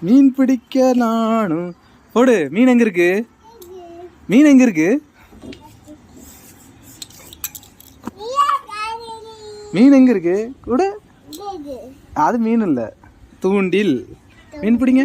மீன் பிடிக்க நானும் போடு. மீன் எங்க இருக்கு? மீன் எங்க இருக்கு? மீன் எங்க இருக்கு கூட? அது மீன் இல்ல, தூண்டில். மீன் பிடிங்க.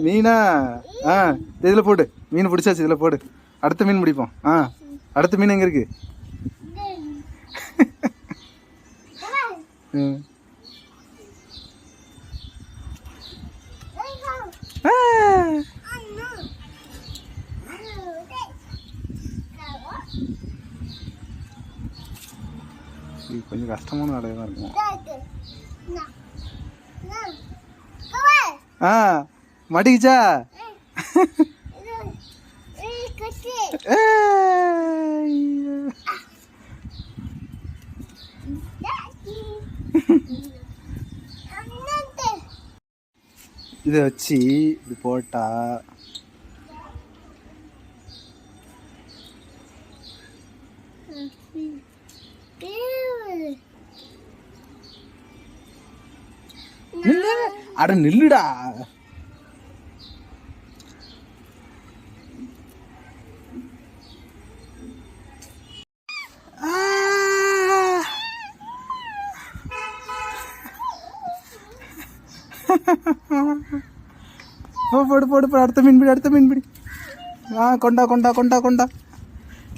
மீனா? இதில் போடு. மீன் பிடிச்சாச்சு, இதில் போடு. அடுத்த மீன் பிடிப்போம். அடுத்த மீன் எங்க இருக்கு? கொஞ்சம் கஷ்டமான வேலையாக தான் இருக்கும். மாட்டிக்கிச்சா? இதை வச்சு இது போட்டா அட நில்லுடா. போடு போடு போடு. அடுத்த மீன் பிடி, அடுத்த மீன் பிடி. கொண்டா கொண்டா கொண்டா கொண்டா.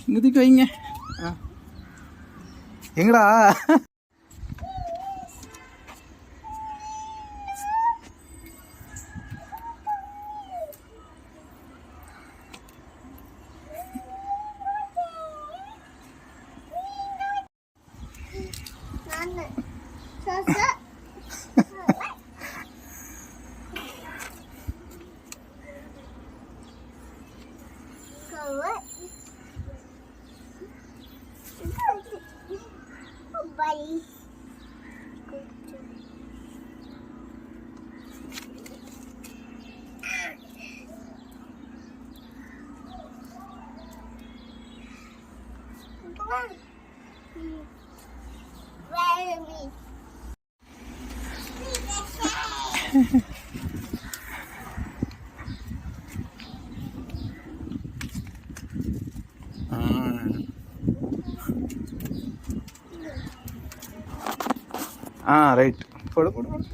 இங்கதிக்கு வைங்க. எங்கடா? ரைட். போடு போடு போடு.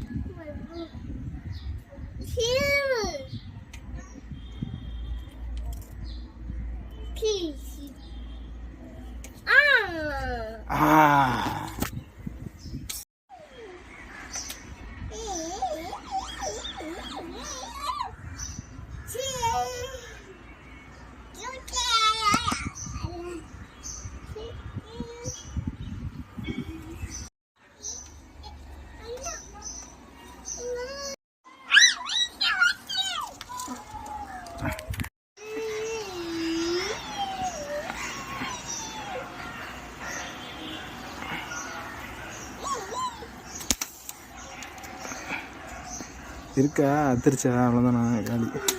இருக்கா? அத்திருச்சா? அவ்வளோதானா காலி.